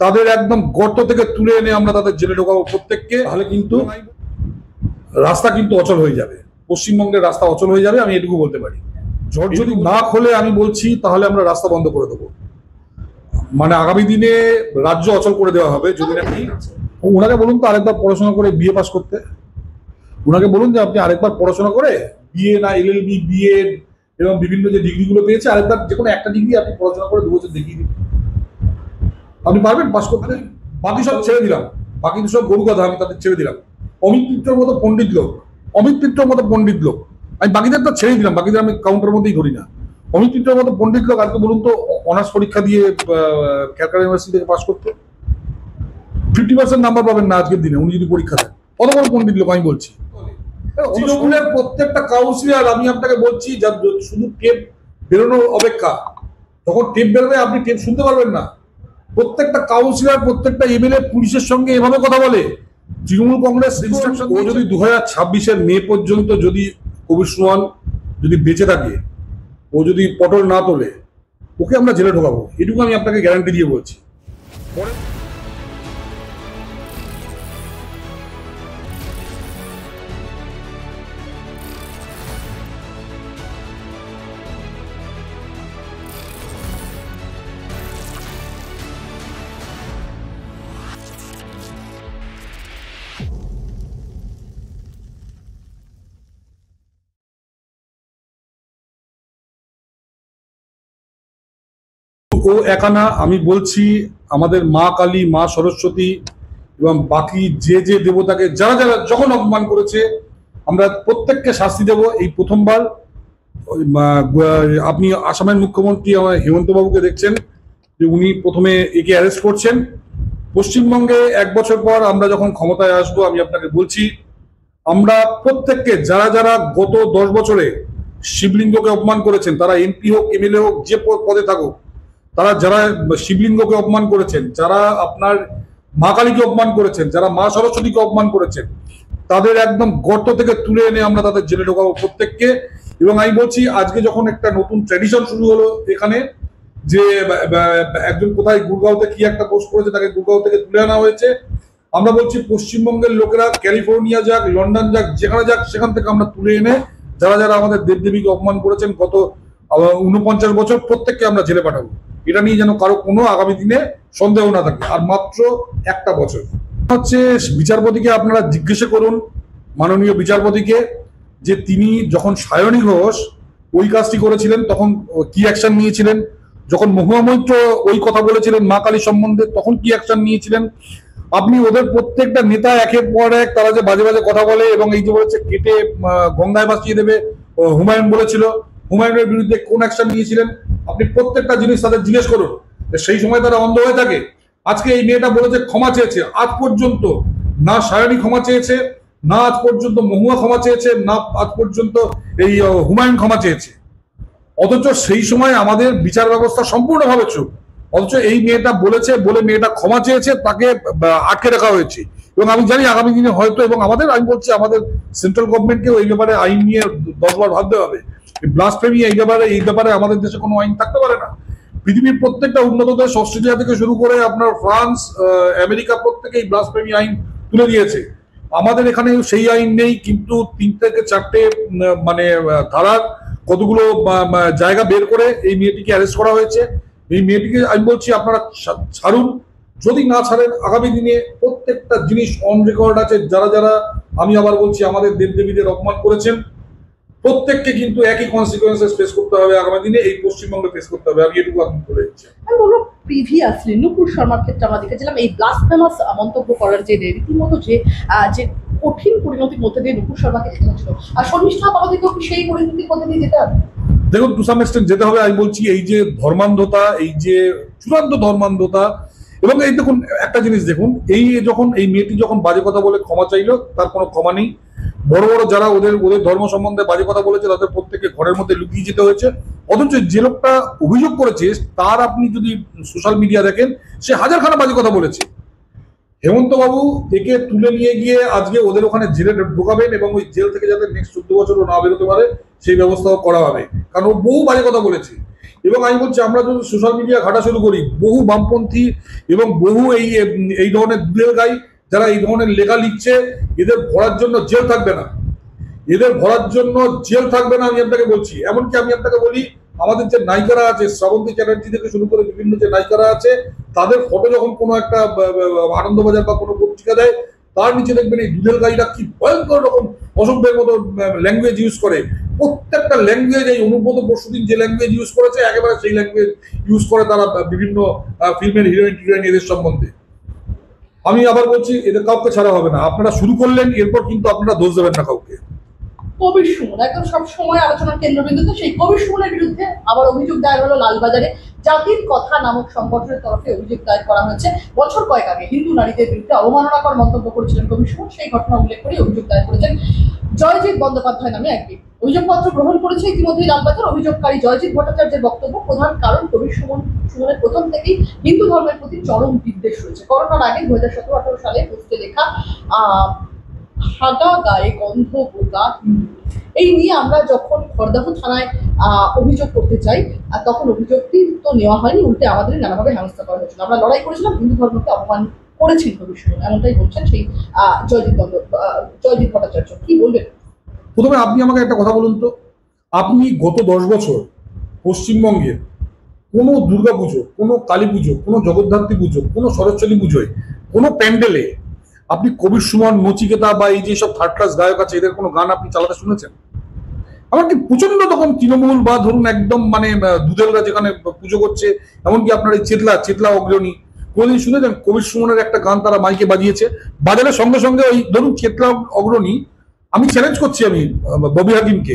তাদের একদম গর্ত থেকে তুলে এনে আমরা তাদের জেলে ঢোকাবো প্রত্যেককে। তাহলে কিন্তু রাস্তা কিন্তু অচল হয়ে যাবে, পশ্চিমবঙ্গের রাস্তা অচল হয়ে যাবে, আমি এটুকু বলতে পারি। ঝড় যদি না খোলে আমি বলছি তাহলে আমরা রাস্তা বন্ধ করে দেবো, মানে আগামী দিনে রাজ্য অচল করে দেওয়া হবে। যদি নাকি ওনাকে বলুন তো আরেকবার পড়াশোনা করে বিএ পাস করতে, ওনাকে বলুন যে আপনি আরেকবার পড়াশোনা করে বিএ না এলএলবি বিএড এবং বিভিন্ন যে ডিগ্রিগুলো পেয়েছে আরেকবার যে কোনো একটা ডিগ্রি আপনি পড়াশোনা করে 2 বছর দেখিয়ে দিন, আপনি পারবেন পাস করতে। বাকি সব ছেড়ে দিলাম, বাকি সব গরু কথা আমি তাদের ছেড়ে দিলাম। অমিত মিত্রের মতো পণ্ডিত লোক, অমিত মিত্রের মতো পণ্ডিত লোক, আমি বাকিদের তো ছেড়ে দিলাম, বাকিদের আমি কাউন্টার মধ্যেই ধরি না। অমিত মিত্রের মতো পণ্ডিত লোক আজকে বলুন তো অনার্স পরীক্ষা দিয়ে ক্যালকাটা ইউনিভার্সিটি থেকে পাস করতে 50% নাম্বার পাবেন না আজকের দিনে উনি যদি পরীক্ষা দেন। কত বড় পণ্ডিত লোক আমি বলছি। তৃণমূলের প্রত্যেকটা কাউন্সিলর আমি আপনাকে বলছি যা শুধু টেপ বেরোনোর অপেক্ষা, যখন টেপ বেরোবে আপনি টেপ শুনতে পারবেন না। প্রত্যেকটা কাউন্সিলর প্রত্যেকটা এমএলএ পুলিশের সঙ্গে এভাবে কথা বলে। তৃণমূল কংগ্রেস ইনস্ট্রাকশন, ও যদি 2026-এর মে পর্যন্ত যদি কবির সুমন যদি বেঁচে থাকে, ও যদি পটল না তোলে, ওকে আমরা জেলে ঢোকাবো, এটুকু আমি আপনাকে গ্যারান্টি দিয়ে বলছি। ও একা না, আমি বলছি আমাদের মা কালী, মা সরস্বতী এবং বাকি যে যে দেবতাকে যারা যারা যখন অপমান করেছে আমরা প্রত্যেককে শাস্তি দেব। এই প্রথমবার আপনি আসামের মুখ্যমন্ত্রী হেমন্ত বাবুকে দেখছেন যে উনি প্রথমে একে অ্যারেস্ট করছেন। পশ্চিমবঙ্গে 1 বছর পর আমরা যখন ক্ষমতায় আসবো আমি আপনাকে বলছি আমরা প্রত্যেককে যারা যারা গত 10 বছরে শিবলিঙ্গকে অপমান করেছেন, তারা এমপি হোক এমএলএ হোক যে পদে থাকুক, তারা যারা শিবলিঙ্গকে অপমান করেছেন, যারা আপনার মা কালীকে অপমান করেছেন, যারা মা সরস্বতীকে অপমান করেছেন, তাদের একদম গর্ত থেকে তুলে এনে আমরা তাদের জেলে ঢোকাবো প্রত্যেককে। এবং আমি বলছি আজকে যখন একটা নতুন ট্র্যাডিশন শুরু হলো এখানে, যে একজন কোথায় গুরগাঁওতে কি একটা পোস্ট করেছে, তাকে গুরগাঁও থেকে তুলে আনা হয়েছে। আমরা বলছি পশ্চিমবঙ্গের লোকেরা ক্যালিফোর্নিয়া যাক, লন্ডন যাক, যেখানে যাক, সেখান থেকে আমরা তুলে এনে যারা যারা আমাদের দেবদেবীকে অপমান করেছেন গত 49 বছর, প্রত্যেককে আমরা জেলে পাঠাবো। এটা নিয়ে যেন কারো কোনো আগামী দিনে সন্দেহ না থাকে। আর মাত্র 1 বছর হচ্ছে বিচারপতিকে আপনারা জিজ্ঞেস করুন, মাননীয় বিচারপতিকে, যে তিনি যখন সায়নী ঘোষ ওই কাজটি করেছিলেন তখন কি অ্যাকশন নিয়েছিলেন, যখন মহুয়া মৈত্র ওই কথা বলেছিলেন মা কালী সম্বন্ধে তখন কি অ্যাকশন নিয়েছিলেন। আপনি ওদের প্রত্যেকটা নেতা একের পর এক তারা যে বাজে বাজে কথা বলে এবং এই যে বলেছে কেটে গঙ্গায় ভাসিয়ে দেবে, হুমায়ুন বলেছিল, হুমায়ুনের বিরুদ্ধে কোন অ্যাকশন নিয়েছিলেন আপনি প্রত্যেকটা জিনিস তাদের জিজ্ঞেস করুন। সেই সময় তারা অন্ধ হয়ে থাকে। আজকে এই মেয়েটা বলেছে ক্ষমা চেয়েছে, আজ পর্যন্ত না সায়নী ক্ষমা চেয়েছে, না আজ পর্যন্ত মহুয়া ক্ষমা চেয়েছে, না আজ পর্যন্ত এই হুমায়ুন ক্ষমা চেয়েছে। অথচ সেই সময় আমাদের বিচার ব্যবস্থা সম্পূর্ণভাবে চুপ। অথচ এই মেয়েটা বলেছে বলে মেয়েটা ক্ষমা চেয়েছে, তাকে আটকে রাখা হয়েছে। এবং আমি জানি আগামী দিনে হয়তো, এবং আমাদের আমি বলছি আমাদের সেন্ট্রাল গভর্নমেন্টকেও এই ব্যাপারে আইন নিয়ে 10 বার ভাবতে হবে। ব্লাসফেমি এই ব্যাপারে আমাদের দেশে কোনো আইন থাকতে পারে না। পৃথিবীর প্রত্যেকটা উন্নত দেশ অস্ট্রেলিয়া থেকে শুরু করে আপনার ফ্রান্স, আমেরিকা প্রত্যেকেই ব্লাসফেমি আইন তুলে দিয়েছে। আমাদের এখানে সেই আইন নেই, কিন্তু 3 থেকে 4টে মানে ধারার কতগুলো জায়গা বের করে এই মেয়েটিকে অ্যারেস্ট করা হয়েছে। এই মেয়েটিকে আমি বলছি আপনারা ছাড়ুন, যদি না ছাড়েন আগামী দিনে প্রত্যেকটা জিনিস অন রেকর্ড আছে। যারা যারা আমি আবার বলছি আমাদের দেবদেবীদের অপমান করেছেন প্রত্যেককে কিন্তু একই কনসিকুয়েন্সেস ফেস করতে হবে আগামী দিনে, এই পশ্চিমবঙ্গে ফেস করতে হবে। আমি এটুকু আপনি বলে দিচ্ছি। আমি বলবো প্রিভিয়াসলি নুপুর শর্মার ক্ষেত্রে আমরা দেখেছিলাম এই ব্লাসফেমাস মন্তব্য করার যে রীতিমতো যে কঠিন পরিণতির মধ্যে দিয়ে নুপুর শর্মাকে যেতে হচ্ছিল, আর শর্মিষ্ঠা আমাদেরকেও কি সেই পরিণতির মধ্যে দিয়ে যেতে হবে? দেখুন টু সাম এক্সটেন্ট যেতে হবে। আমি বলছি এই যে ধর্মান্ধতা, এই যে চূড়ান্ত ধর্মান্ধতা, এবং এই দেখুন একটা জিনিস দেখুন, এই যখন এই মেয়েটি যখন বাজে কথা বলে ক্ষমা চাইলো, তার কোনো ক্ষমা নেই। বড় বড় যারা ওদের ধর্ম সম্বন্ধে বাজে কথা বলেছে তাদের প্রত্যেককে ঘরের মধ্যে লুকিয়ে যেতে হয়েছে। অথচ যে লোকটা অভিযোগ করেছে তার আপনি যদি সোশ্যাল মিডিয়া দেখেন, সে হাজারখানা বাজে কথা বলেছে। হেমন্ত বাবু একে তুলে নিয়ে গিয়ে আজকে ওদের ওখানে জেলে ঢোকাবেন এবং ওই জেল থেকে যাতে নেক্সট 14 বছরও না বেরোতে পারে সেই ব্যবস্থাও করা হবে, কারণ ও বহু বাজে কথা বলেছে। এবং আমি বলছি, আমরা যদি সোশ্যাল মিডিয়া ঘাটা শুরু করি, বহু বামপন্থী এবং বহু এই ধরনের দুধের গাই যারা এই ধরনের লেখা লিখছে, এদের ভরার জন্য জেল থাকবে না, এদের ভরার জন্য জেল থাকবে না, আমি আপনাকে বলছি। এমনকি আমি আপনাকে বলি, আমাদের যে নায়িকারা আছে, শ্রাবন্তী চ্যাটার্জি থেকে শুরু করে বিভিন্ন যে নায়িকারা আছে, তাদের ফটো যখন কোনো একটা আনন্দবাজার বা কোনো পত্রিকা দেয়, তার নিচে দেখবেন এই দুধের গাইরা কি ভয়ঙ্কর রকম অসভ্যের মতো ল্যাঙ্গুয়েজ ইউজ করে। প্রত্যেকটা ল্যাঙ্গুয়েজ, এই অনুব্রত পরশুদিন যে ল্যাঙ্গুয়েজ ইউজ করেছে, একেবারে সেই ল্যাঙ্গুয়েজ ইউজ করে তারা বিভিন্ন ফিল্মের হিরোইন এদের সম্বন্ধে। আমি আবার বলছি, এদের কাউকে ছাড়া হবে না। আপনারা শুরু করলেন, এরপর কিন্তু আপনারা দোষ দেবেন না কাউকে। কবির সুমন একদম সব সময় আলোচনার কেন্দ্রবিন্দুতে, সেই কবির সুমনের বিরুদ্ধে আবার অভিযোগ দায়ের হলো লালবাজারে। জাতির কথা নামক সংগঠনের তরফে অভিযোগ দায়ের করা হয়েছে। বছর কয়েক আগে হিন্দু নারীদের বিরুদ্ধে অবমাননাকর মন্তব্য করেছিলেন কবির সুমন, সেই ঘটনা উল্লেখ করে অভিযোগ দায়ের করেছেন জয়জিৎ বন্দ্যোপাধ্যায় নামে এক ব্যক্তি। অভিযোগপত্র গ্রহণ করেছে ইতিমধ্যেই লালবাজার। অভিযোগকারী জয়জিৎ ভট্টাচার্যের বক্তব্য, প্রধান কারণ কবির সুমনের প্রথম থেকেই হিন্দু ধর্মের প্রতি চরম বিদ্বেষ রয়েছে। করোনার আগে 2017-18 সালে পোস্টে লেখা হাগা গায়ে গন্ধ বোকা এই নিয়ে আমরা যখন খড়দাহ থানায় অভিযোগ করতে চাই, তখন অভিযোগটি তো নেওয়া হয়নি, উল্টে আমাদের নানাভাবে হেনস্থা করা হয়েছিল। আমরা লড়াই করেছিলাম, হিন্দু ধর্মকে অপমান করেছেন কবির সুমন, এমনটাই বলছেন সেই জয়জিৎ ভট্টাচার্য। কি বলবেন? প্রথমে আপনি আমাকে একটা কথা বলুন তো, আপনি গত 10 বছর পশ্চিমবঙ্গের কোনো দুর্গাপুজো, কোনো কালী পুজো, কোনো জগদ্ধাত্রী পুজো, কোনো সরস্বতী পুজোয়, কোনো প্যান্ডেলে আপনি কবির সুমন, নচিকেতা বা এই যে সব থার্ড ক্লাস গায়ক আছে, এদের কোনো গান আপনি চালাতে শুনেছেন? এমনকি প্রচন্ড তখন তৃণমূল বা ধরুন একদম মানে দুধেলরা যেখানে পুজো করছে, এমনকি আপনার এই চেতলা অগ্রণী, কোনোদিন শুনেছেন কবির সুমনের একটা গান তারা মাইকে বাজিয়েছে? বাজারের সঙ্গে সঙ্গে ওই ধরুন চেতলা অগ্রণী, আমি চ্যালেঞ্জ করছি আমি ববি হাকিমকে,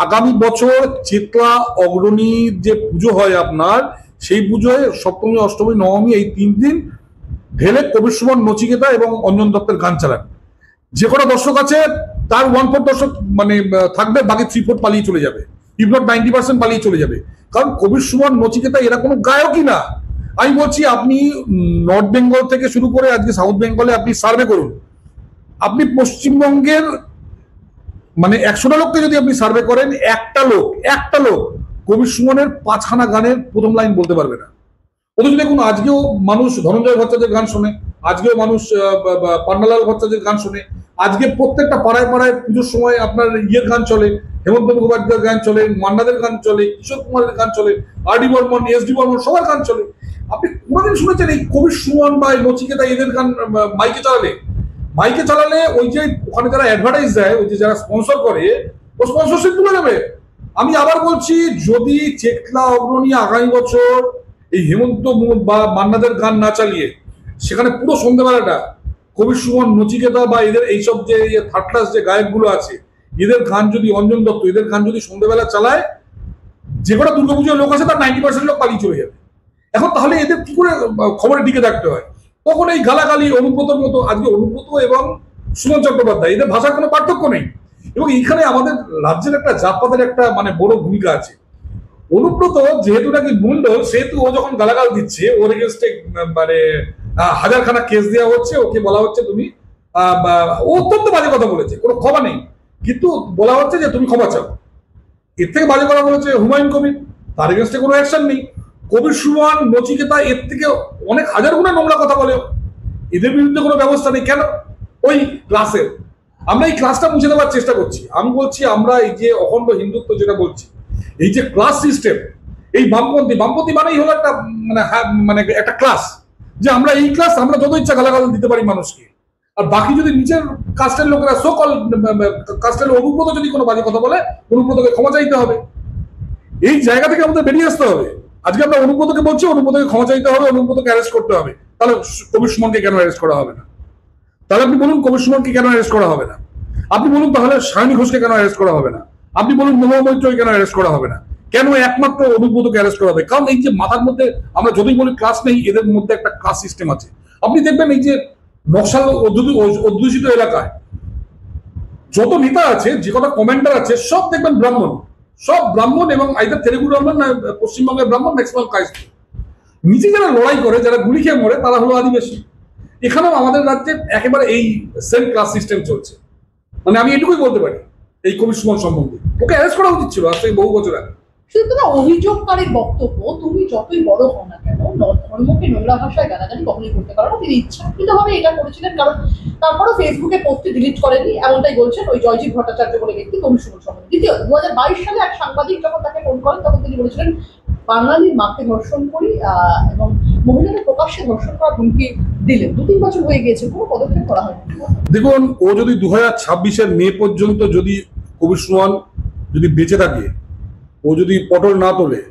আগামী বছর চেতলা অগ্রণীর যে পুজো হয় আপনার, সেই পুজোয় সপ্তমী, অষ্টমী, নবমী এই 3 দিন ঢেলে কবির সুমন, নচিকেতা এবং অঞ্জন দত্তের গান চালান। যে কটা দর্শক আছে তার 1/4 দর্শক মানে থাকবে, বাকি 3/4 পালিয়ে চলে যাবে, ইফ নট 90% পালিয়ে চলে যাবে। কারণ কবির সুমন, নচিকেতা এরা কোনো গায়কই না। আমি বলছি, আপনি নর্থ বেঙ্গল থেকে শুরু করে আজকে সাউথ বেঙ্গলে আপনি সার্ভে করুন, আপনি পশ্চিমবঙ্গের মানে 100টা লোককে যদি আপনি সার্ভে করেন, একটা লোক কবির সুমনের 5খানা গানের প্রথম লাইন বলতে পারবে না। অথচ দেখুন, আজকেও মানুষ ধনঞ্জয় ভট্টাচার্যের গান শোনে, আজকেও মানুষ পান্নালাল ভট্টাচার্যের গান শোনে, আজকে প্রত্যেকটা পাড়ায় পাড়ায় পুজোর সময় আপনার ইয়ের গান চলে, হেমন্ত মুখোপাধ্যায়ের গান চলে, মান্নাদের গান চলে, কিশোর কুমারের গান চলে, আর.ডি. বর্মন, এস.ডি. বর্মন, সবার গান চলে। আপনি কোনোদিন শুনেছেন এই কবির সুমন বা নচিকেতা এদের গান মাইকে চালালে ওই যে ওখানে যারা অ্যাডভার্টাইজ দেয়, ওই যে যারা স্পন্সর করে, ও স্পন্সরশিপ তুলে যাবে। আমি আবার বলছি, যদি চেতলা অগ্রণী আগামী বছর এই হেমন্ত বা মান্নাদের গান না চালিয়ে সেখানে পুরো সন্ধ্যেবেলাটা কবির সুমন, নচিকেতা বা এদের এইসব যে থার্ড ক্লাস যে গায়কগুলো আছে, এদের গান যদি, অঞ্জন দত্ত, এদের গান যদি সন্ধ্যেবেলা চালায়, যে কটা দুর্গাপুজোর লোক আছে তার 90% লোক পালিয়ে চলে যাবে। এখন তাহলে এদের কি করে খবরের দিকে থাকতে হয়? তখন এই গালাগালি অনুব্রতর মতো, আজকে অনুব্রত এবং সুমন চট্টোপাধ্যায়, এদের ভাষার কোনো পার্থক্য নেই। এবং এখানে আমাদের রাজ্যের একটা জাতপাতের একটা মানে বড় ভূমিকা আছে। অনুব্রত যেহেতু নাকি মন্ডল, সেহেতু ও যখন গালাগাল দিচ্ছে, ওর এগেনস্টে মানে 1000খানা কেস দেওয়া হচ্ছে, ওকে বলা হচ্ছে তুমি ও অত্যন্ত বাজে কথা বলেছে, কোনো ক্ষমা নেই, কিন্তু বলা হচ্ছে যে তুমি ক্ষমা চাও। এর থেকে বাজে কথা বলেছে হুমায়ুন কবির, তার এগেনস্টে কোনো অ্যাকশন নেই। কবির সুমন, নচিকেতা এর থেকে অনেক হাজার গুণে নোংরা কথা বলে, এদের বিরুদ্ধে কোনো ব্যবস্থা নেই কেন? ওই ক্লাসের আমরা এই ক্লাসটা মুছে দেওয়ার চেষ্টা করছি। আমি বলছি, আমরা এই যে অখণ্ড হিন্দুত্ব যেটা বলছি, এই যে ক্লাস সিস্টেম, এই বামপন্থী মানেই হলো একটা মানে একটা ক্লাস, যে আমরা এই ক্লাস, আমরা যত ইচ্ছা গালাগাল দিতে পারি মানুষকে, আর বাকি যদি নিচের কাস্টের লোকেরা, সকল কাস্টের অনুব্রত যদি কোনো বাজে কথা বলে, অনুব্রতকে ক্ষমা চাইতে হবে। এই জায়গা থেকে আমাদের বেরিয়ে আসতে হবে। আজকে আমরা অনুব্রতকে বলছি, অনুব্রতকে ক্ষমা চাইতে হবে, অনুব্রতকে অ্যারেস্ট করতে হবে। তাহলে কবির সুমনকে কেন অ্যারেস্ট করা হবে না? তাহলে আপনি বলুন, কবির সুমনকে কেন অ্যারেস্ট করা হবে না? আপনি বলুন, তাহলে সায়নী ঘোষকে কেন অ্যারেস্ট করা হবে না? আপনি বলুন, মহুয়া মৈত্রকে কেন অ্যারেস্ট করা হবে না? কেন একমাত্র অনুব্রতকে অ্যারেস্ট করা হবে? কারণ এই যে মাথার মধ্যে আমরা যতই বলি ক্লাস নেই, এদের মধ্যে একটা ক্লাস সিস্টেম আছে। আপনি দেখবেন এই যে নকশাল অধ্যুষিত এলাকায় যত নেতা আছে, যে কটা কমান্ডার আছে, সব দেখবেন ব্রাহ্মণ এবং আইদার তেলেগু ব্রাহ্মণ না পশ্চিমবঙ্গের ব্রাহ্মণ, ম্যাক্সিমাম কাস্ট। নিচে যারা লড়াই করে, যারা গুলি খেয়ে মরে, তারা হলো আদিবাসী। এখানেও আমাদের রাজ্যে একেবারে এই সেম ক্লাস সিস্টেম চলছে। মানে আমি এটুকুই বলতে পারি এই কবির সুমন সম্বন্ধে। ওকে অ্যারেস্ট করা উচিত ছিল আজ থেকে বহু বছর আগে। শুধু না অভিযোগকারীর বক্তব্য, তুমি যতই বড় হও না কেন ধর্মকে নোংরা ভাষায় গালাগালি কখনোই করতে পারো না। তিনি ইচ্ছাকৃতভাবে এটা করেছিলেন, কারণ তারপরও ফেসবুকে পোস্টটি ডিলিট করেনি, এমনটাই বলছেন ওই জয়জিৎ ভট্টাচার্য বলে ব্যক্তি কবির সুমন সম্বন্ধে। দ্বিতীয়, 2022 সালে এক সাংবাদিক যখন তাকে ফোন করেন তখন তিনি বলেছিলেন বাঙালির মাকে ধর্ষণ করি এবং মহিলাদের প্রকাশ্যে ধর্ষণ করার হুমকি দিলেন। 2-3 বছর হয়ে গিয়েছে, কোনো পদক্ষেপ করা হয়নি। দেখুন, ও যদি 2026-এর মে পর্যন্ত যদি কবির সুমন যদি বেঁচে থাকে, ও যদি পটল না তোলে,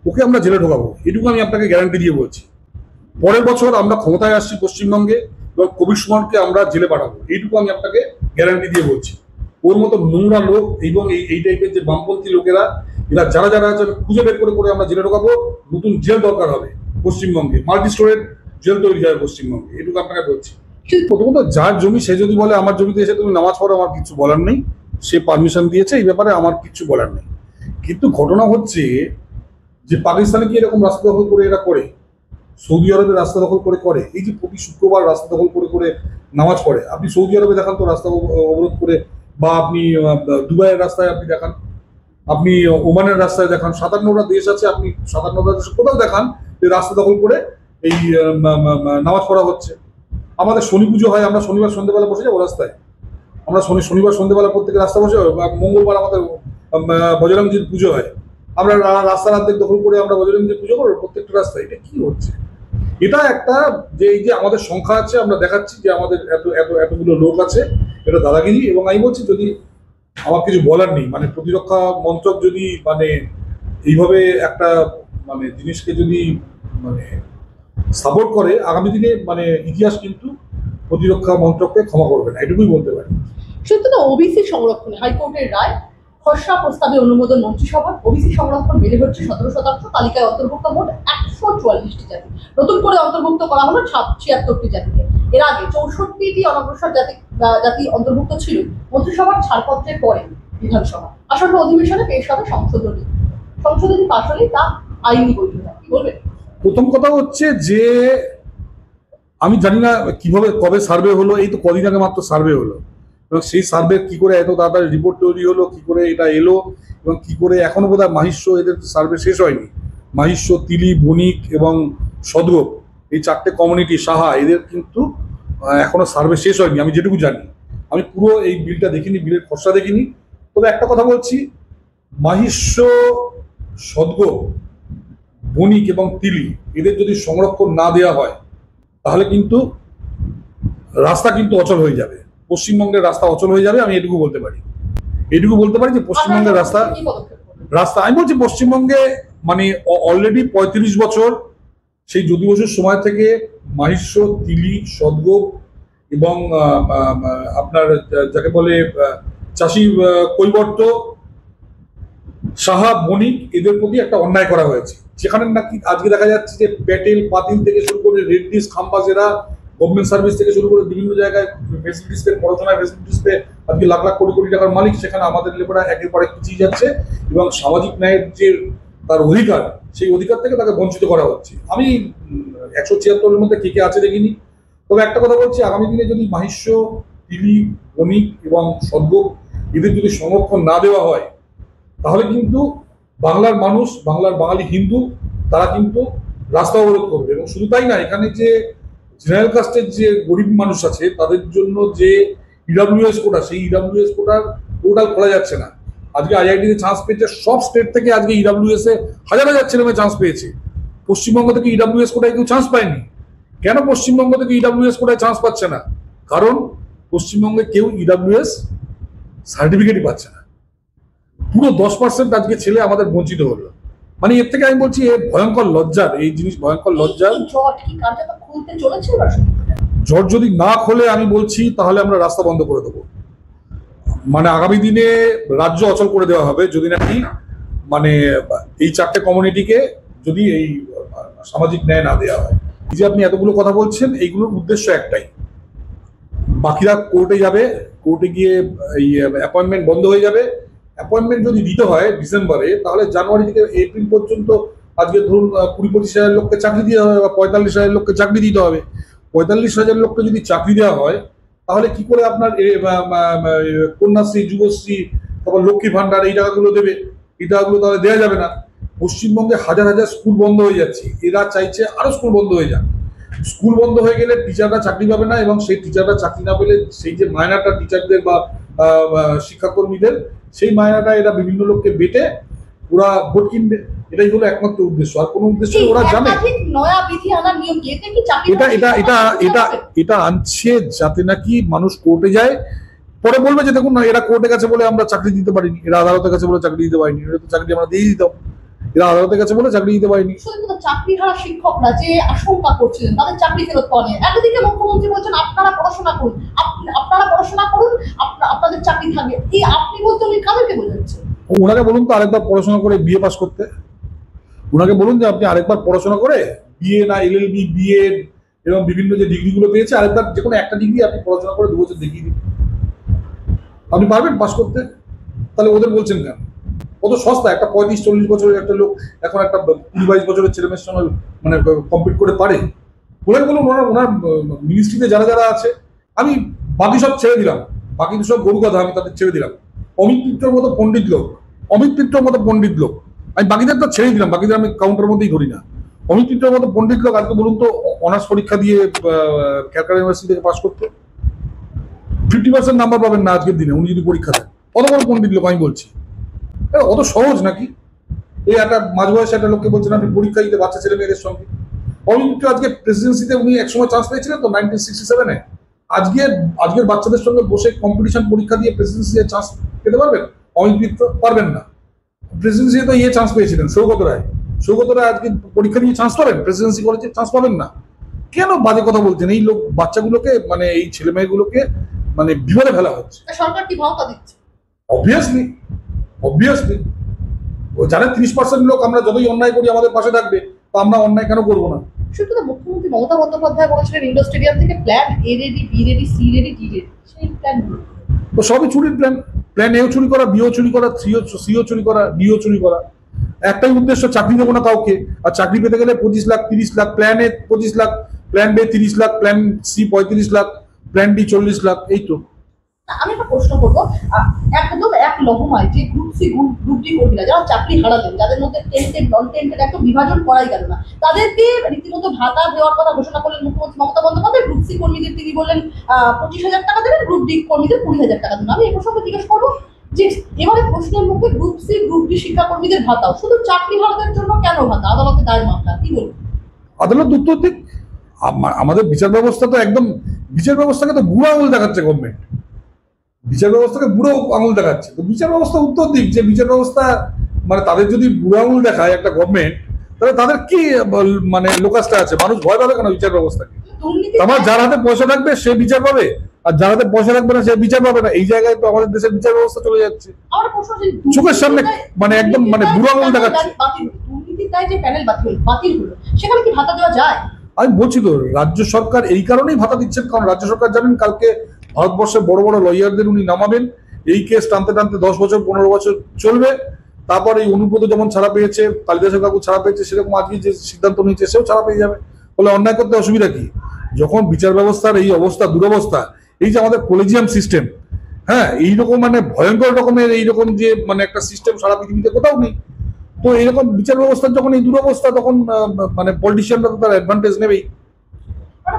ওকে আমরা জেলে ঢোকাবো, এটুকু আমি আপনাকে গ্যারান্টি দিয়ে বলছি। পরের বছর আমরা ক্ষমতায় আসছি পশ্চিমবঙ্গে এবং কবির সুমনকে আমরা জেলে পাঠাবো, এইটুকু আমি আপনাকে গ্যারান্টি দিয়ে বলছি। ওর মতো নোংরা লোক এবং এই টাইপের যে বামপন্থী লোকেরা, এরা যারা যারা আছে খুঁজে বের করে করে আমরা জেলে ঢোকাবো। নতুন জেল দরকার হবে পশ্চিমবঙ্গে, মাল্টি স্টোরেড জেল তৈরি হবে পশ্চিমবঙ্গে, এটুকু আপনাকে বলছি। প্রথমত যার জমি সে যদি বলে আমার জমিতে এসে তুমি নামাজ পড়ো, আমার কিছু বলার নেই, সে পারমিশন দিয়েছে, এই ব্যাপারে আমার কিছু বলার নেই। কিন্তু ঘটনা হচ্ছে যে পাকিস্তানে কি এরকম রাস্তা দখল করে এরা করে, সৌদি আরবে রাস্তা দখল করে করে, এই যে প্রতি শুক্রবার রাস্তা দখল করে করে নামাজ পড়ে। আপনি সৌদি আরবে দেখান তো রাস্তা অবরোধ করে, বা আপনি দুবাইয়ের রাস্তায় আপনি দেখান, আপনি ওমানের রাস্তায় দেখান, 57টা দেশ আছে, আপনি 57টা দেশে কোথাও দেখান যে রাস্তা দখল করে এই নামাজ পড়া হচ্ছে। আমাদের শনি পুজো হয়, আমরা শনিবার সন্ধ্যেবেলা বসে যাবো রাস্তায়, আমরা শনিবার সন্ধ্যেবেলা প্রত্যেকে রাস্তা বসে, মঙ্গলবার আমাদের বজরংজির পুজো হয়, আমরা রাস্তার অর্ধেক দখল করে আমরা বজরংজির পুজো করবো প্রত্যেকটা রাস্তায়। এটা কি হচ্ছে? এটা একটা যে এই যে আমাদের সংখ্যা আছে, আমরা দেখাচ্ছি যে আমাদের এতগুলো লোক আছে, এটা দাদাগিরি। এবং আমি বলছি, যদি আমার কিছু বলার নেই, মানে প্রতিরক্ষা মন্ত্রক যদি মানে এইভাবে একটা মানে জিনিসকে যদি মানে সাপোর্ট করে, আগামী দিনে মানে ইতিহাস কিন্তু প্রতিরক্ষা মন্ত্রককে ক্ষমা করবে না, এটুকুই বলতে পারি। সত্যি তো, ওবিসি সংরক্ষণে হাইকোর্টের রায়, খসড়া প্রস্তাবে অনুমোদন মন্ত্রিসভার। ওবিসি সংরক্ষণ বেড়ে হচ্ছে 17%, তালিকায় অন্তর্ভুক্ত মোট 144টি জাতি, নতুন করে অন্তর্ভুক্ত করা হলো 76টি জাতিকে। এর আগে 64টি অনগ্রসর জাতি অন্তর্ভুক্ত ছিল। মন্ত্রিসভার ছাড়পত্রের পরে বিধানসভা আসন্ন অধিবেশনে পেশ হবে সংশোধনী পাশ হলেই তা আইনি বৈধতা। কি বলবেন? প্রথম কথা হচ্ছে যে আমি জানি না কিভাবে কবে সার্ভে হলো, এই তো কদিন আগে মাত্র সার্ভে হলো, এবং সেই সার্ভে কি করে এত তাড়াতাড়ি রিপোর্ট তৈরি হলো, কি করে এটা এলো, এবং কি করে এখনো বোধহয় মাহিষ্য, এদের সার্ভে শেষ হয়নি। মাহিষ্য, তিলি, বণিক এবং সদগোপ, এই 4টে কমিউনিটি, সাহা, এদের কিন্তু এখনো সার্ভে শেষ হয়নি আমি যেটুকু জানি। আমি পুরো এই বিলটা দেখিনি, বিলের খসড়া দেখিনি। তবে একটা কথা বলছি, মাহিষ্য, সদগোপ, বণিক এবং তিলি, এদের যদি সংরক্ষণ না দেওয়া হয় তাহলে কিন্তু রাস্তা কিন্তু অচল হয়ে যাবে, পশ্চিমবঙ্গের রাস্তা অচল হয়ে যাবে। আমি এটুকু বলতে পারি যে পশ্চিমবঙ্গের রাস্তা আমি বলছি পশ্চিমবঙ্গে মানে অলরেডি 35 বছর সেই জ্যোতি বসুর সময় থেকে মাহিষ্য, তিলি, সদগোপ এবং আপনার যাকে বলে চাষি কৈবর্ত, সাহা, বণিক, এদের প্রতি একটা অন্যায় করা হয়েছে, যেখানে নাকি আজকে দেখা যাচ্ছে যে প্যাটেল, পাতিল থেকে শুরু করে রেড্ডিস, খাম্বাজেরা, গভর্নমেন্ট সার্ভিস থেকে শুরু করে বিভিন্ন জায়গায় ফেসিলিটিস পেয়ে, পড়াশোনায় ফেসিলিটিস পেয়ে আজকে লাখ লাখ কোটি কোটি টাকার মালিক, সেখানে আমাদের লেবাররা একের পর এক পিছিয়ে যাচ্ছে এবং সামাজিক ন্যায়ের যে তার অধিকার, সেই অধিকার থেকে তাকে বঞ্চিত করা হচ্ছে। আমি 176-এর মধ্যে কে আছে দেখিনি। তবে একটা কথা বলছি, আগামী দিনে যদি মাহিষ্য, তিলি, বণিক এবং সদগোপ এদের যদি সংরক্ষণ না দেওয়া হয় তাহলে কিন্তু বাংলার মানুষ, বাংলার বাঙালি হিন্দু, তারা কিন্তু রাস্তা অবরোধ করবে। এবং শুধু তাই না, এখানে যে জেনারেল কাস্টের যে গরিব মানুষ আছে তাদের জন্য যে ইডাব্লিউএস কোটা, সেই ইডাব্লিউএস কোটার পোর্টাল খোলা যাচ্ছে না। আজকে আইআইটিতে চান্স পেয়েছে, সব স্টেট থেকে আজকে ইডাব্লিউএস এ হাজার হাজার ছেলে মেয়ে চান্স পেয়েছে। পশ্চিমবঙ্গ থেকে ইডাব্লিউএস কোটায় কেউ চান্স পায়নি। কেন পশ্চিমবঙ্গ থেকে ইডাব্লিউএস কোটায় চান্স পাচ্ছে না? কারণ পশ্চিমবঙ্গে কেউ ইডাব্লিউএস সার্টিফিকেটই পাচ্ছে না। পুরো 10% আজকে ছেলে আমাদের বঞ্চিত হলো। মানে এর থেকে আমি বলছি ভয়ঙ্কর লজ্জার, এই জিনিস ভয়ঙ্কর লজ্জার। জট যদি না খোলে আমি বলছি তাহলে আমরা রাস্তা বন্ধ করে দেবো। মানে আগামী দিনে রাজ্য অচল করে দেওয়া হবে যদি নাকি মানে এই 4টে কমিউনিটিকে যদি এই সামাজিক ন্যায় না দেওয়া হয়। এই যে আপনি এতগুলো কথা বলছেন, এইগুলোর উদ্দেশ্য একটাই, বাকিরা কোর্টে যাবে, কোর্টে গিয়ে এই অ্যাপয়েন্টমেন্ট বন্ধ হয়ে যাবে। অ্যাপয়েন্টমেন্ট যদি দিতে হয় ডিসেম্বরে, তাহলে জানুয়ারি থেকে এপ্রিল পর্যন্ত আজকে ধরুন 20-25 হাজার লোককে চাকরি দিতে হবে বা 45 হাজার লোককে চাকরি দিতে হবে। 45,000 লোককে যদি চাকরি দেওয়া হয়, তাহলে কি করে আপনার কন্যাশ্রী, যুবশ্রী, তারপর লক্ষ্মী ভান্ডার এই টাকাগুলো দেবে? এই টাকাগুলো তাহলে দেওয়া যাবে না। পশ্চিমবঙ্গে হাজার হাজার স্কুল বন্ধ হয়ে যাচ্ছে, এরা চাইছে আরো স্কুল বন্ধ হয়ে যাক। স্কুল বন্ধ হয়ে গেলে টিচাররা চাকরি পাবে না, এবং সেই টিচাররা চাকরি না পেলে সেই যে মায়নাটা টিচারদের বা শিক্ষাকর্মীদের, সেই মায়নাটা এরা বিভিন্ন লোককে বেটে ওরা ভোট কিনবে। এটাই হলো একমাত্র উদ্দেশ্য, আর কোনো উদ্দেশ্য ওরা জানে। এটা এটা এটা এটা এটা আনছে যাতে নাকি মানুষ কোর্টে যায়, পরে বলবে যে দেখুন না, এরা কোর্টে গেছে বলে আমরা চাকরি দিতে পারিনি, এরা আদালতের কাছে বলে চাকরি দিতে পারিনি, এরা তো চাকরি আমরা দিয়ে দিতাম, এরা আদালতের কাছে বলে চাকরি দিতে পারিনি। চাকরি হারা শিক্ষকরা যে আশঙ্কা করছিলেন তাদের চাকরি ফেরত পাওয়া নিয়ে, একদিকে মুখ্যমন্ত্রী বলছেন আপনারা পড়াশোনা করুন, আপনারা পড়াশোনা করুন, আপনাদের চাকরি থাকবে। এই আপনি বলতে উনি কাদেরকে বোঝাচ্ছেন? ওনাকে বলুন তো আরেকবার পড়াশোনা করে বিএ পাস করতে। ওনাকে বলুন যে আপনি আরেকবার পড়াশোনা করে বিএ না এলএলবি, বিএড এবং বিভিন্ন যে ডিগ্রিগুলো পেয়েছে, আরেকবার যে কোনো একটা ডিগ্রি আপনি পড়াশোনা করে 2 বছর দেখিয়ে দিন, আপনি পারবেন পাস করতে। তাহলে ওদের বলছেন কেন? কত সস্তা, একটা 35-40 বছরের একটা লোক এখন একটা 20-22 বছরের ছেলেমেয়ের সঙ্গে মানে কম্পিট করে পারে? বলেন বলুন, ওনার মিনিস্ট্রিতে যারা যারা আছে, আমি বাকি সব ছেড়ে দিলাম, বাকি সব গরু কথা আমি তাদের ছেড়ে দিলাম। অমিত মিত্রর মতো পণ্ডিত লোক, আমি বাকিদের তো ছেড়ে দিলাম, বাকিদের আমি কাউন্টার মধ্যেই ধরি না। অমিত মিত্রের মতো পণ্ডিত লোক আজকে বলুন তো অনার্স পরীক্ষা দিয়ে ক্যালকাটা ইউনিভার্সিটি থেকে পাস করতে 50% নাম্বার পাবেন না আজকের দিনে, উনি যদি পরীক্ষা দেন। কত বড় পণ্ডিত লোক আমি বলছি, অত সহজ নাকি? এই একটা মাঝ বয়সে একটা লোককে বলছেন আপনি পরীক্ষা দিতে, বাচ্চা ছেলে মেয়েদের সঙ্গে। অমিত মিত্র আজকে প্রেসিডেন্সিতে উনি একসময় চান্স পেয়েছিলেন তো 1967-এ। আজকের বাচ্চাদের সঙ্গে বসে কম্পিটিশন পরীক্ষা দিয়ে প্রেসিডেন্সিতে চান্স পেতে পারবেন? অমিত মিত্র পারবেন না। প্রেসিডেন্সিতে তো চান্স পেয়েছিলেন সৌগত রায় আজকে পরীক্ষা দিয়ে চান্স পাবেন? প্রেসিডেন্সি কলেজে চান্স পাবেন না। কেন বাজে কথা বলছেন? এই লোক বাচ্চাগুলোকে, মানে এই ছেলে মেয়েগুলোকে মানে বিপদে ফেলা হচ্ছে। সরকার কি ভাওতা দিচ্ছে? অবভিয়াসলি ও জানে 30% লোক আমরা যতই অন্যায় করি আমাদের পাশে থাকবে, তো আমরা অন্যায় কেন করবো না? সুতরাং মুখ্যমন্ত্রী মমতা বন্দ্যোপাধ্যায় বলেছিলেন ইন্ডোর স্টেডিয়াম থেকে plan A ready, B ready, C ready, D ready. সেই প্ল্যানগুলো তো সবই চুরির প্ল্যান এও চুরি করা, বিও চুরি করা, সিও চুরি করা, ডিও চুরি করা। একটাই উদ্দেশ্য, চাকরি দেবো না কাউকে। আর চাকরি পেতে গেলে 25 lakh, 30 lakh, plan A 25 lakh, plan B 30 lakh, plan C 35 lakh, plan D 40 lakh. এই তো। আমি একটা প্রশ্ন করবো, একদম এক লহমায় যে গ্রুপ সি গ্রুপ ডি কর্মীরা যারা চাকরি হারালেন, যাদের মধ্যে টেন্টেড নন টেন্টেড একদম বিভাজন করাই গেল না, তাদেরকে রীতিমতো ভাতা দেওয়ার কথা ঘোষণা করলেন মুখ্যমন্ত্রী মমতা বন্দ্যোপাধ্যায়। গ্রুপ সি কর্মীদের তিনি বললেন 25,000 টাকা দেবেন, গ্রুপ ডি কর্মীদের 20,000 টাকা দেবেন। আমি এই প্রসঙ্গে জিজ্ঞেস করবো যে এবারে প্রশ্নের মুখে গ্রুপ সি গ্রুপ ডি শিক্ষাকর্মীদের ভাতাও, শুধু চাকরি হারাদের জন্য কেন ভাতা? আদালতে দায়ের মামলা, কি বলবো? আদালত উত্তর দিক। আমাদের বিচার ব্যবস্থা তো একদম, বিচার ব্যবস্থাকে তো বুড়ো আঙুল দেখাচ্ছে গভর্নমেন্ট, বিচার ব্যবস্থাকে বুড়ো আঙুল দেখাচ্ছে। তো বিচার ব্যবস্থা উত্তর দিক যে বিচার ব্যবস্থা, মানে তাদের যদি বুড়ো আঙুল দেখায় একটা গভর্নমেন্ট, তাহলে তাদের কি মানে লোকাসটা আছে? মানুষ ভয় পাবে কেন বিচার ব্যবস্থাকে? আমার যার হাতে পয়সা থাকবে সে বিচার পাবে, আর যার হাতে পয়সা থাকবে না সে বিচার পাবে না। এই জায়গায় তো আমাদের দেশের বিচার ব্যবস্থা চলে যাচ্ছে চোখের সামনে, মানে একদম মানে বুড়ো আঙুল দেখাচ্ছে। সেখানে কি ভাতা দেওয়া যায়? আমি বলছি তো, রাজ্য সরকার এই কারণেই ভাতা দিচ্ছেন, কারণ রাজ্য সরকার জানেন কালকে ভারতবর্ষের বড় বড় লয়ারদের উনি নামাবেন, এই কেস টানতে টানতে 10 বছর 15 বছর চলবে। তারপর এই অনুব্রত যেমন ছাড়া পেয়েছে, কালিদাসের কাকু ছাড়া পেয়েছে, সেরকম আজকে যে সিদ্ধান্ত নিয়েছে সেও ছাড়া পেয়ে যাবে। বলে অন্যায় করতে অসুবিধা কি? যখন বিচার ব্যবস্থার এই অবস্থা, দুরবস্থা, এই যে আমাদের কলেজিয়াম সিস্টেম, হ্যাঁ, এইরকম মানে ভয়ঙ্কর রকমের এইরকম যে মানে একটা সিস্টেম সারা পৃথিবীতে কোথাও নেই। তো এইরকম বিচার ব্যবস্থার যখন এই দুরবস্থা, তখন মানে পলিটিশিয়ানরা তো তার অ্যাডভান্টেজ নেবেই।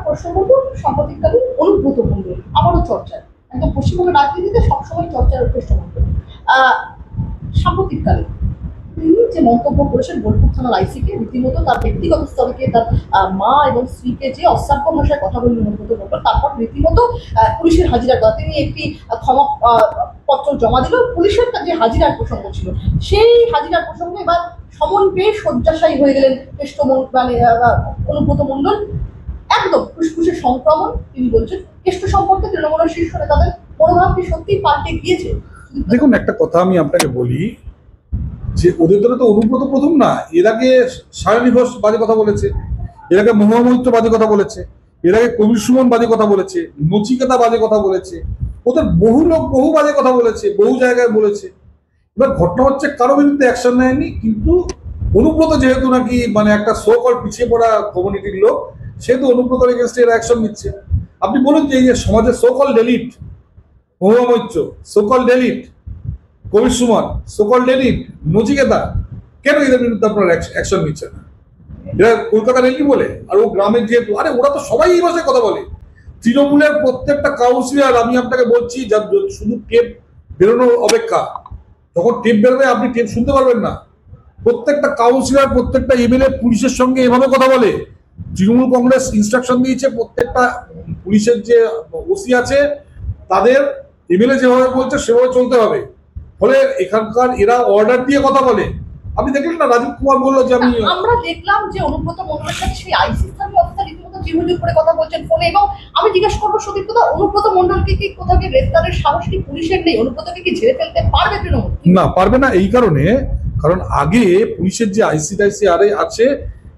প্রশ্ন করবো, সাম্প্রতিককালে অনুব্রত মণ্ডল আবারও চর্চায়, একদম পশ্চিমবঙ্গের রাজনীতিতে সবসময় চর্চার পৃষ্ঠপোষক। সাম্প্রতিককালে তিনি যে মন্তব্য করেছেন বোলপুর থানার আইসিকে, রীতিমতো তার ব্যক্তিগত স্তরকে, তার মা এবং স্ত্রীকে যে অশ্রাব্য ভাষায় কথা বললেন অনুব্রত মণ্ডল, তারপর রীতিমতো পুলিশের হাজিরার কথা, তিনি একটি ক্ষমা পত্র জমা দিল। পুলিশের যে হাজিরার প্রসঙ্গ ছিল, সেই হাজিরার প্রসঙ্গে এবার সমন পেয়ে শয্যাশায়ী হয়ে গেলেন মানে অনুব্রত মণ্ডল। একদম ফুসফুসের সংক্রমণ, তিনি বলছেন। কেষ্ট সম্পর্কে তৃণমূলের শীর্ষ নেতাদের মনোভাব কি সত্যি পাল্টে গিয়েছে? দেখুন, একটা কথা আমি আপনাকে বলি, যে ওদের দ্বারা তো অনুব্রত প্রথম না, এর আগে সায়নী ঘোষ বাজে কথা বলেছে, এর আগে মহুয়া মৈত্র বাজে কথা বলেছে, এর আগে কবির সুমন বাজে কথা বলেছে, নচিকেতা বাজে কথা বলেছে, ওদের বহু লোক বহু বাজে কথা বলেছে, বহু জায়গায় বলেছে। এবার ঘটনা হচ্ছে কারো বিরুদ্ধে অ্যাকশন নেয়নি, কিন্তু অনুব্রত যেহেতু নাকি মানে একটা সো কল পিছিয়ে পড়া কমিউনিটির লোক, সেহেতু অনুব্রতর এগেনস্টে এরা অ্যাকশন নিচ্ছে। আপনি বলুন যে এই যে সমাজের সোকল delete, Mahua Moitra, সোকল delete, Kabir Suman, সোকল delete, Nachiketa, কেন এদের বিরুদ্ধে আপনার অ্যাকশন নিচ্ছে না? এরা কলকাতা রেলি বলে, আর ও গ্রামের যেহেতু, আরে ওরা তো সবাই এই ভাষায় কথা বলে। তৃণমূলের প্রত্যেকটা কাউন্সিলর, আমি আপনাকে বলছি, যা শুধু টেপ বেরোনোর অপেক্ষা, যখন টেপ বেরোবে আপনি টেপ শুনতে পারবেন না। প্রত্যেকটা কাউন্সিলর, প্রত্যেকটা এমএলএ পুলিশের সঙ্গে এভাবে কথা বলে। তৃণমূল কংগ্রেস ইনস্ট্রাকশন দিয়েছে প্রত্যেকটা পুলিশের যে ওসি আছে তাদের এমএলএ যেভাবে বলছে সেভাবে চলতে হবে। ফলে এখানকার এরা অর্ডার দিয়ে কথা বলে। আপনি দেখলেন না রাজীব কুমার বললো যে আমি, আমরা দেখলাম যে অনুব্রত মণ্ডলের সাথে সেই আইসি স্থানীয় অফিসার রীতিমতো জিহুজুর করে কথা বলছেন ফোনে, এবং আমি জিজ্ঞেস করবো সত্যি কথা, অনুব্রত মণ্ডলকে কি কোথাও কি গ্রেফতারের সাহস কি পুলিশের নেই? অনুব্রতকে কি ঝেড়ে ফেলতে পারবে তৃণমূল? না, পারবে না। এই কারণে, কারণ আগে পুলিশের যে আইসিআইসিআর আছে,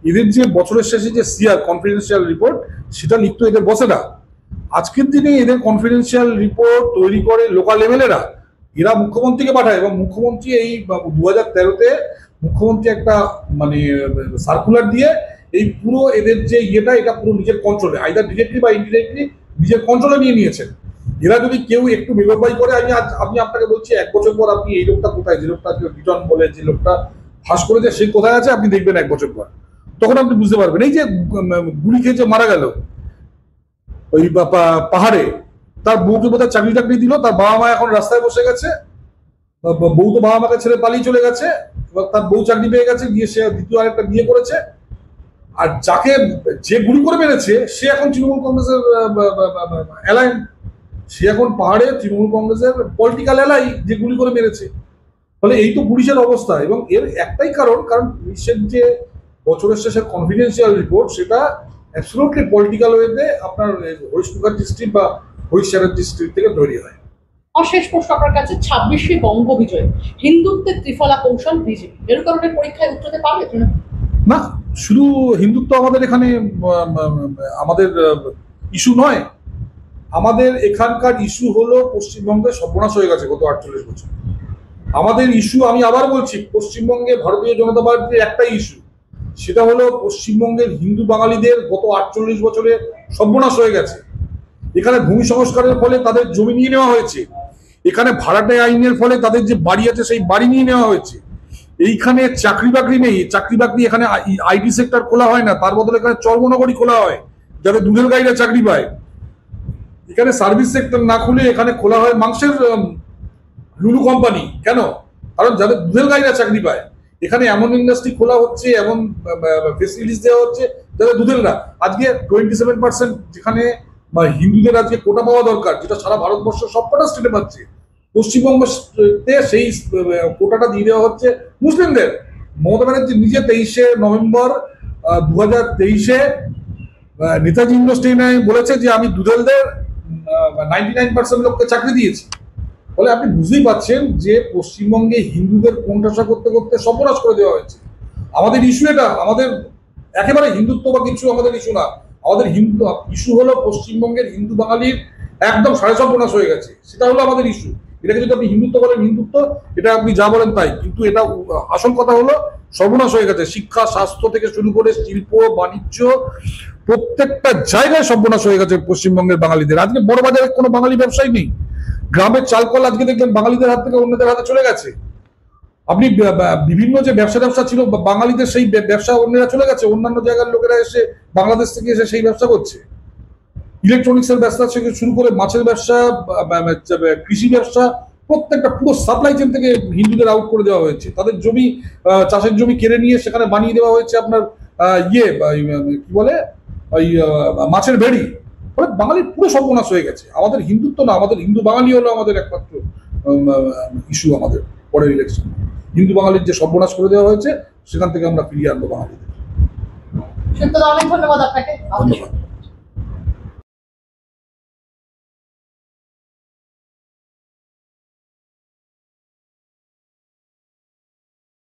এদের যে বছরের শেষে যে সিআর কনফিডেন্সিয়াল রিপোর্ট সেটা লিখতো এদের বসেরা। আজকের দিনে এদের কনফিডেন্সিয়াল রিপোর্ট তৈরি করে লোকাল এমএলএরা, এরা মুখ্যমন্ত্রীকে পাঠায়, এবং মুখ্যমন্ত্রী এই 2013-তে মুখ্যমন্ত্রী একটা মানে সার্কুলার দিয়ে এই পুরো এদের যে এটা পুরো নিজের কন্ট্রোলে, আইদার ডিরেক্টলি বা ইনডিরেক্টলি নিজের কন্ট্রোলে নিয়ে নিয়েছেন। এরা যদি কেউ একটু বেগবাই করে, আমি আপনাকে বলছি 1 বছর পর আপনি এই লোকটা কোথায়, যে লোকটা রিটার্ন বলে, যে লোকটা ফাঁস করেছে সে কোথায় আছে আপনি দেখবেন 1 বছর পর। তখন আপনি বুঝতে পারবেন। এই যে গুলি খেয়ে যে মারা গেল ওই পাহাড়ে, তার বউকে বোধহয় চাকরি টাকরি দিল, তার বাবা মা এখন রাস্তায় বসে গেছে, বউ তো বাবা মাকে ছেড়ে পালিয়ে চলে গেছে, তার বউ চাকরি পেয়ে গেছে, গিয়ে সে দ্বিতীয় আরেকটা বিয়ে করেছে। আর যে গুলি করে মেরেছে সে এখন তৃণমূল কংগ্রেসের অ্যালাইন, সে এখন পাহাড়ে তৃণমূল কংগ্রেসের পলিটিক্যাল অ্যালাই, যে গুলি করে মেরেছে। ফলে এই তো পুলিশের অবস্থা। এবং এর একটাই কারণ পুলিশের যে বছরের শেষের কনফিডেন্সিয়াল রিপোর্ট সেটা অ্যাবসলিউটলি পলিটিক্যাল ওয়েতে আপনার হরিশ মুখার্জি স্ট্রিট বা হরিশ চ্যাটার্জি স্ট্রিট থেকে তৈরি হয়। শেষ প্রশ্ন আপনার কাছে, 26শে বঙ্গ বিজয়, হিন্দুত্বের ত্রিফলা কৌশল বিজেপি মেরুকরণের পরীক্ষায় উত্তরতে পারবে না? শুধু হিন্দুত্ব আমাদের এখানে আমাদের ইস্যু নয়। আমাদের এখানকার ইস্যু হলো পশ্চিমবঙ্গে সর্বনাশ হয়ে গেছে গত 48 বছর। আমাদের ইস্যু, আমি আবার বলছি, পশ্চিমবঙ্গে ভারতীয় জনতা পার্টির একটাই ইস্যু, সেটা হলো পশ্চিমবঙ্গের হিন্দু বাঙালিদের গত 48 বছরে সর্বনাশ হয়ে গেছে। এখানে ভূমি সংস্কারের ফলে তাদের জমি নিয়ে নেওয়া হয়েছে, এখানে ভাড়াটে আইনের ফলে তাদের যে বাড়ি আছে সেই বাড়ি নিয়ে নেওয়া হয়েছে, এইখানে চাকরি বাকরি নেই, চাকরি বাকরি এখানে আইটি সেক্টর খোলা হয় না, তার বদলে এখানে চর্মনগরী খোলা হয় যাতে দুধের গাড়িরা চাকরি পায়। এখানে সার্ভিস সেক্টর না খুলে এখানে খোলা হয় মাংসের লুলু কোম্পানি। কেন? কারণ যাদের দুধের গাড়িরা চাকরি পায়। এখানে এমন ইন্ডাস্ট্রি খোলা হচ্ছে, এমন ফেসিলিটিস দেওয়া হচ্ছে যাদের দুধেররা। আজকে 27% যেখানে হিন্দুদের আজকে কোটা পাওয়া দরকার, যেটা সারা ভারতবর্ষ সবকটা স্টেটে পাচ্ছে, পশ্চিমবঙ্গে সেই কোটাটা দিয়ে দেওয়া হচ্ছে মুসলিমদের। মমতা ব্যানার্জি নিজে 23শে নভেম্বর 2023-এ নেতাজি ইন্ডাস্ট্রিতে বলেছে যে আমি দুধেলদের 99% লোককে চাকরি দিয়েছি। ফলে আপনি বুঝতেই পারছেন যে পশ্চিমবঙ্গে হিন্দুদের কোণঠাসা করতে করতে সর্বনাশ করে দেওয়া হয়েছে। আমাদের ইস্যু এটা, আমাদের একেবারে হিন্দুত্ব বা কিছু আমাদের ইস্যু না। আমাদের হিন্দু ইস্যু হলো পশ্চিমবঙ্গের হিন্দু বাঙালির একদম সাড়ে সর্বনাশ হয়ে গেছে, সেটা হলো আমাদের ইস্যু। এটাকে যদি আপনি হিন্দুত্ব বলেন হিন্দুত্ব, এটা আপনি যা বলেন তাই, কিন্তু এটা আসল কথা হলো সর্বনাশ হয়ে গেছে। শিক্ষা, স্বাস্থ্য থেকে শুরু করে শিল্প, বাণিজ্য, প্রত্যেকটা জায়গায় সর্বনাশ হয়ে গেছে পশ্চিমবঙ্গের বাঙালিদের। আজকে বড় বাজারে কোনো বাঙালি ব্যবসায়ী নেই। গ্রামের চালকল আজকে দেখবেন বাঙালিদের হাত থেকে অন্যদের হাতে চলে গেছে। আপনি বিভিন্ন যে ব্যবসা ছিল বাঙালিদের, সেই ব্যবসা অন্যরা চলে গেছে, অন্যান্য জায়গার লোকেরা এসে বাংলাদেশ থেকে এসে সেই ব্যবসা করছে। ইলেকট্রনিক্সের ব্যবসা থেকে শুরু করে মাছের ব্যবসা, কৃষি ব্যবসা, প্রত্যেকটা পুরো সাপ্লাই চেন থেকে হিন্দুদের আউট করে দেওয়া হয়েছে। তাদের জমি, চাষের জমি কেড়ে নিয়ে সেখানে বানিয়ে দেওয়া হয়েছে আপনার কি বলে ওই মাছের ভেড়ি। ফলে বাঙালির পুরো সর্বনাশ হয়ে গেছে। আমাদের হিন্দুত্ব না, আমাদের হিন্দু বাঙালি হলো আমাদের একমাত্র ইস্যু। আমাদের পরের ইলেকশন হিন্দু বাঙালির যে সর্বনাশ করে দেওয়া হয়েছে সেখান থেকে আমরা ফিরিয়ে আনবো বাঙালিদের। অনেক ধন্যবাদ আপনাকে। ধন্যবাদ।